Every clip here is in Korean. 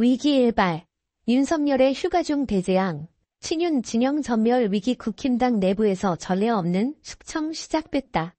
위기일발, 윤석열의 휴가 중 대재앙, 친윤 진영 전멸 위기 국힘당 내부에서 전례 없는 숙청 시작됐다.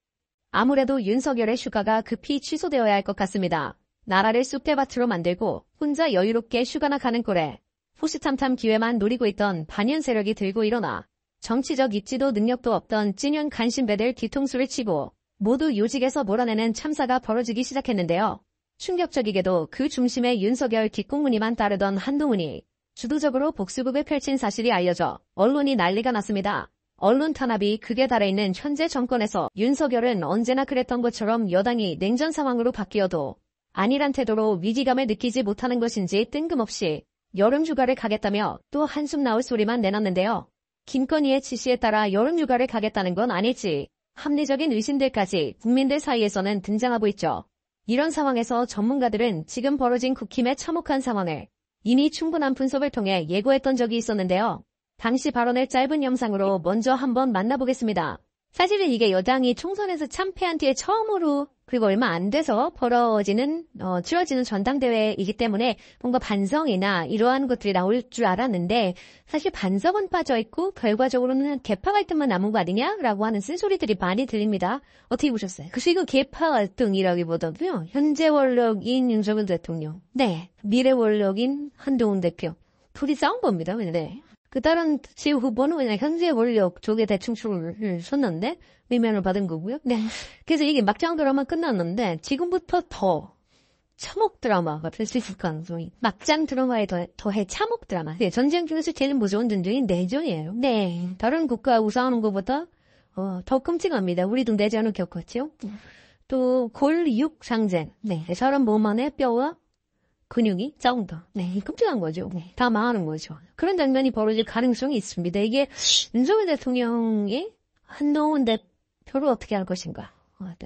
아무래도 윤석열의 휴가가 급히 취소되어야 할 것 같습니다. 나라를 쑥대밭으로 만들고 혼자 여유롭게 휴가나 가는 꼴에 호시탐탐 기회만 노리고 있던 반윤 세력이 들고 일어나 정치적 입지도 능력도 없던 찐윤 간신배들 뒤통수를 치고 모두 요직에서 몰아내는 참사가 벌어지기 시작했는데요. 충격적이게도 그 중심에 윤석열 뒷공무니만 따르던 한동훈이 주도적으로 복수극을 펼친 사실이 알려져 언론이 난리가 났습니다. 언론 탄압이 극에 달해있는 현재 정권에서 윤석열은 언제나 그랬던 것처럼 여당이 냉전 상황으로 바뀌어도 아니란 태도로 위기감을 느끼지 못하는 것인지 뜬금없이 여름휴가를 가겠다며 또 한숨 나올 소리만 내놨는데요. 김건희의 지시에 따라 여름휴가를 가겠다는 건 아닐지 합리적인 의심들까지 국민들 사이에서는 등장하고 있죠. 이런 상황에서 전문가들은 지금 벌어진 국힘의 참혹한 상황을 이미 충분한 분석을 통해 예고했던 적이 있었는데요. 당시 발언을 짧은 영상으로 먼저 한번 만나보겠습니다. 사실은 이게 여당이 총선에서 참패한 뒤에 처음으로 그리고 얼마 안 돼서 치러지는 전당대회이기 때문에 뭔가 반성이나 이러한 것들이 나올 줄 알았는데 사실 반성은 빠져있고 결과적으로는 계파 갈등만 남은 거 아니냐라고 하는 쓴소리들이 많이 들립니다. 어떻게 보셨어요? 그래서 이거 계파 갈등이라기보다도요. 현재 원력인 윤석열 대통령, 네, 미래 원력인 한동훈 대표 둘이 싸운 겁니다. 네. 그 다른 지우 후보는 그냥 현재 원력 쪽에 대충 줄을 섰는데 위면을 받은 거고요. 네. 그래서 이게 막장 드라마 끝났는데 지금부터 더 참혹 드라마가 될 수 있을 가능성이 막장 드라마에 더해 참혹 드라마. 네, 전쟁 중에서 제일 무서운 전쟁이 내전이에요. 네. 다른 국가 우상하는 것보다 더 끔찍합니다. 우리도 내전을 겪었죠. 또 골육상쟁. 네. 사람 몸 안에 뼈와 근육이 싸운다. 네, 끔찍한 거죠. 네, 다 망하는 거죠. 그런 장면이 벌어질 가능성이 있습니다. 이게 윤석열 대통령이 한동훈 대표를 어떻게 할 것인가.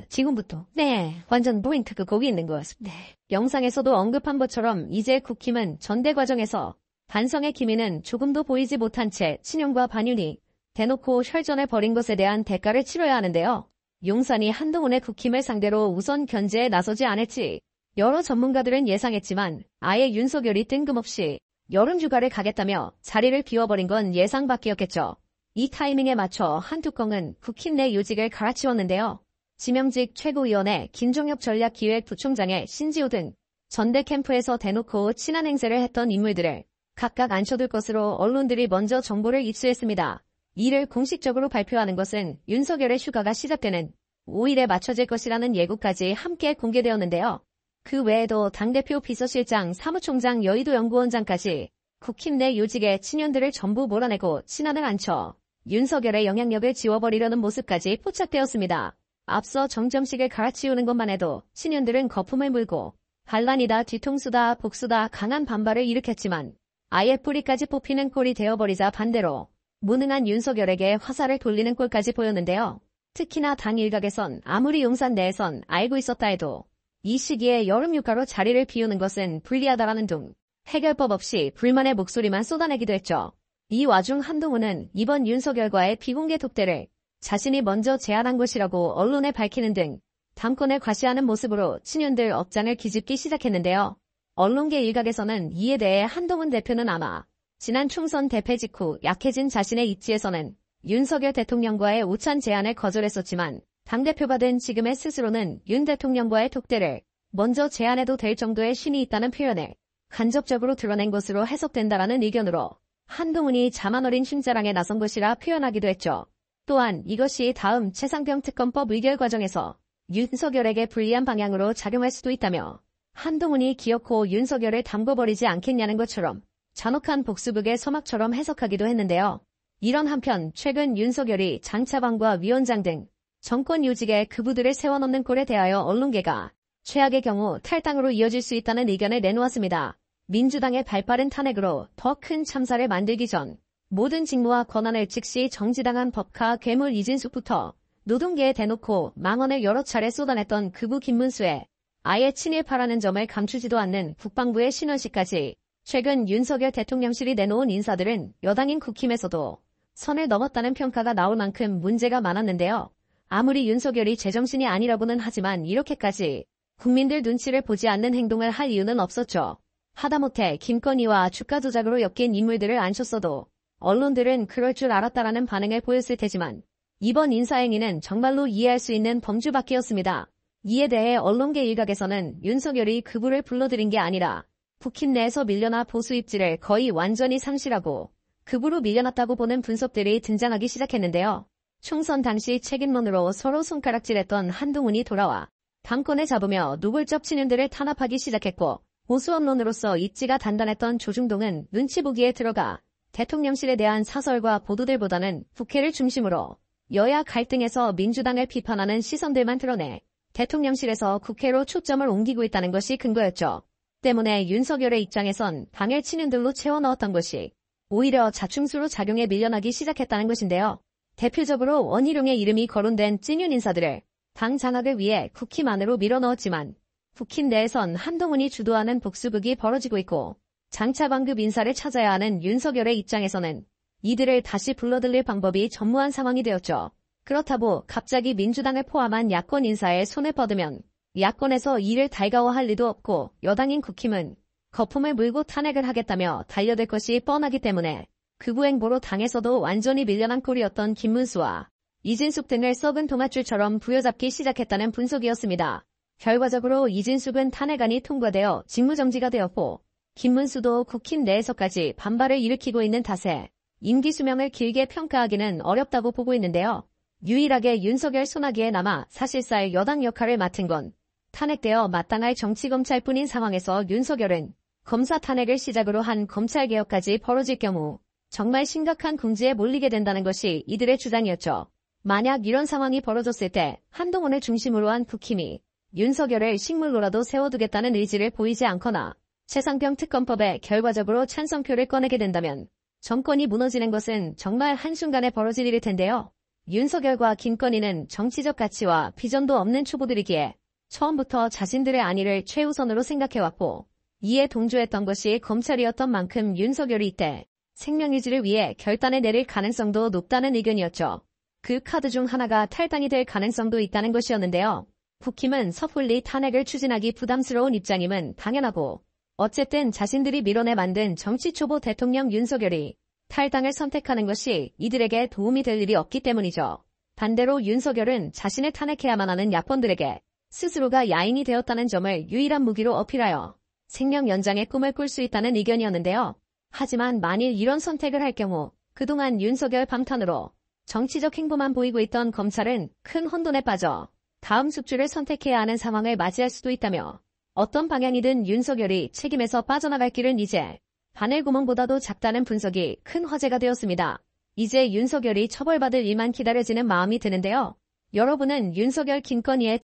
지금부터. 네, 완전 포인트가 거기 있는 것 같습니다. 네. 영상에서도 언급한 것처럼 이제 국힘은 전대 과정에서 반성의 기미는 조금도 보이지 못한 채 친윤과 반윤이 대놓고 혈전을 벌인 것에 대한 대가를 치러야 하는데요. 용산이 한동훈의 국힘을 상대로 우선 견제에 나서지 않을지 여러 전문가들은 예상했지만 아예 윤석열이 뜬금없이 여름휴가를 가겠다며 자리를 비워버린 건 예상 밖이었겠죠. 이 타이밍에 맞춰 한뚜껑은 국힘 내 요직을 갈아치웠는데요. 지명직 최고위원회 김종엽 전략기획부총장의 신지호 등 전대 캠프에서 대놓고 친한 행세를 했던 인물들을 각각 앉혀둘 것으로 언론들이 먼저 정보를 입수했습니다. 이를 공식적으로 발표하는 것은 윤석열의 휴가가 시작되는 5일에 맞춰질 것이라는 예고까지 함께 공개되었는데요. 그 외에도 당대표 비서실장, 사무총장, 여의도연구원장까지 국힘 내 요직의 친윤들을 전부 몰아내고 친한을 앉혀 윤석열의 영향력을 지워버리려는 모습까지 포착되었습니다. 앞서 정점식을 갈아치우는 것만 해도 친윤들은 거품을 물고 반란이다, 뒤통수다, 복수다 강한 반발을 일으켰지만 아예 뿌리까지 뽑히는 꼴이 되어버리자 반대로 무능한 윤석열에게 화살을 돌리는 꼴까지 보였는데요. 특히나 당 일각에선 아무리 용산 내에선 알고 있었다 해도 이 시기에 여름휴가로 자리를 비우는 것은 불리하다라는 등 해결법 없이 불만의 목소리만 쏟아내기도 했죠. 이 와중 한동훈은 이번 윤석열과의 비공개 독대를 자신이 먼저 제안한 것이라고 언론에 밝히는 등 당권을 과시하는 모습으로 친윤들 억장을 기집기 시작했는데요. 언론계 일각에서는 이에 대해 한동훈 대표는 아마 지난 총선 대패 직후 약해진 자신의 입지에서는 윤석열 대통령과의 우찬 제안을 거절했었지만 당대표가 된 지금의 스스로는 윤 대통령과의 독대를 먼저 제안해도 될 정도의 신이 있다는 표현을 간접적으로 드러낸 것으로 해석된다라는 의견으로 한동훈이 자만 어린 힘자랑에 나선 것이라 표현하기도 했죠. 또한 이것이 다음 최상병 특검법 의결 과정에서 윤석열에게 불리한 방향으로 작용할 수도 있다며 한동훈이 기어코 윤석열을 담궈버리지 않겠냐는 것처럼 잔혹한 복수극의 서막처럼 해석하기도 했는데요. 이런 한편 최근 윤석열이 장차관과 위원장 등 정권 요직에 그부들을 세워놓는 꼴에 대하여 언론계가 최악의 경우 탈당으로 이어질 수 있다는 의견을 내놓았습니다. 민주당의 발빠른 탄핵으로 더 큰 참사를 만들기 전 모든 직무와 권한을 즉시 정지당한 법카 괴물 이진숙부터 노동계에 대놓고 망언을 여러 차례 쏟아냈던 그부 김문수에 아예 친일파라는 점을 감추지도 않는 국방부의 신원식까지 최근 윤석열 대통령실이 내놓은 인사들은 여당인 국힘에서도 선을 넘었다는 평가가 나올 만큼 문제가 많았는데요. 아무리 윤석열이 제정신이 아니라고는 하지만 이렇게까지 국민들 눈치를 보지 않는 행동을 할 이유는 없었죠. 하다못해 김건희와 주가 조작으로 엮인 인물들을 앉혔어도 언론들은 그럴 줄 알았다라는 반응을 보였을 테지만 이번 인사행위는 정말로 이해할 수 있는 범주밖이었습니다. 이에 대해 언론계 일각에서는 윤석열이 그부를 불러들인 게 아니라 국힘 내에서 밀려나 보수 입지를 거의 완전히 상실하고 극우로 밀려났다고 보는 분석들이 등장하기 시작했는데요. 총선 당시 책임론으로 서로 손가락질했던 한동훈이 돌아와 당권을 잡으며 노골적 친윤들을 탄압하기 시작했고 보수 언론으로서 입지가 단단했던 조중동은 눈치 보기에 들어가 대통령실에 대한 사설과 보도들보다는 국회를 중심으로 여야 갈등에서 민주당을 비판하는 시선들만 드러내 대통령실에서 국회로 초점을 옮기고 있다는 것이 근거였죠. 때문에 윤석열의 입장에선 당을 친윤들로 채워 넣었던 것이 오히려 자충수로 작용해 밀려나기 시작했다는 것인데요. 대표적으로 원희룡의 이름이 거론된 찐윤 인사들을 당 장악을 위해 국힘 안으로 밀어넣었지만 국힘 내에선 한동훈이 주도하는 복수극이 벌어지고 있고 장차 방급 인사를 찾아야 하는 윤석열의 입장에서는 이들을 다시 불러들일 방법이 전무한 상황이 되었죠. 그렇다고 갑자기 민주당을 포함한 야권 인사에 손을 뻗으면 야권에서 이를 달가워할 리도 없고 여당인 국힘은 거품을 물고 탄핵을 하겠다며 달려들 것이 뻔하기 때문에 극우 행보로 당에서도 완전히 밀려난 꼴이었던 김문수와 이진숙 등을 썩은 동아줄처럼 부여잡기 시작했다는 분석이었습니다. 결과적으로 이진숙은 탄핵안이 통과되어 직무정지가 되었고 김문수도 국힘 내에서까지 반발을 일으키고 있는 탓에 임기 수명을 길게 평가하기는 어렵다고 보고 있는데요. 유일하게 윤석열 손아귀에 남아 사실상 여당 역할을 맡은 건 탄핵되어 마땅할 정치검찰뿐인 상황에서 윤석열은 검사 탄핵을 시작으로 한 검찰개혁까지 벌어질 경우 정말 심각한 궁지에 몰리게 된다는 것이 이들의 주장이었죠. 만약 이런 상황이 벌어졌을 때 한동훈을 중심으로 한 국힘이 윤석열을 식물로라도 세워두겠다는 의지를 보이지 않거나 최상병 특검법에 결과적으로 찬성표를 꺼내게 된다면 정권이 무너지는 것은 정말 한순간에 벌어질 일일 텐데요. 윤석열과 김건희는 정치적 가치와 비전도 없는 초보들이기에 처음부터 자신들의 안위를 최우선으로 생각해왔고 이에 동조했던 것이 검찰이었던 만큼 윤석열이 이때 생명유지를 위해 결단을 내릴 가능성도 높다는 의견이었죠. 그 카드 중 하나가 탈당이 될 가능성도 있다는 것이었는데요. 국힘은 섣불리 탄핵을 추진하기 부담스러운 입장임은 당연하고 어쨌든 자신들이 밀어내 만든 정치초보 대통령 윤석열이 탈당을 선택하는 것이 이들에게 도움이 될 일이 없기 때문이죠. 반대로 윤석열은 자신을 탄핵해야만 하는 야권들에게 스스로가 야인이 되었다는 점을 유일한 무기로 어필하여 생명 연장의 꿈을 꿀 수 있다는 의견이었는데요. 하지만 만일 이런 선택을 할 경우 그동안 윤석열 방탄으로 정치적 행보만 보이고 있던 검찰은 큰 혼돈에 빠져 다음 숙주를 선택해야 하는 상황을 맞이할 수도 있다며 어떤 방향이든 윤석열이 책임에서 빠져나갈 길은 이제 바늘구멍보다도 작다는 분석이 큰 화제가 되었습니다. 이제 윤석열이 처벌받을 일만 기다려지는 마음이 드는데요. 여러분은 윤석열 김건희의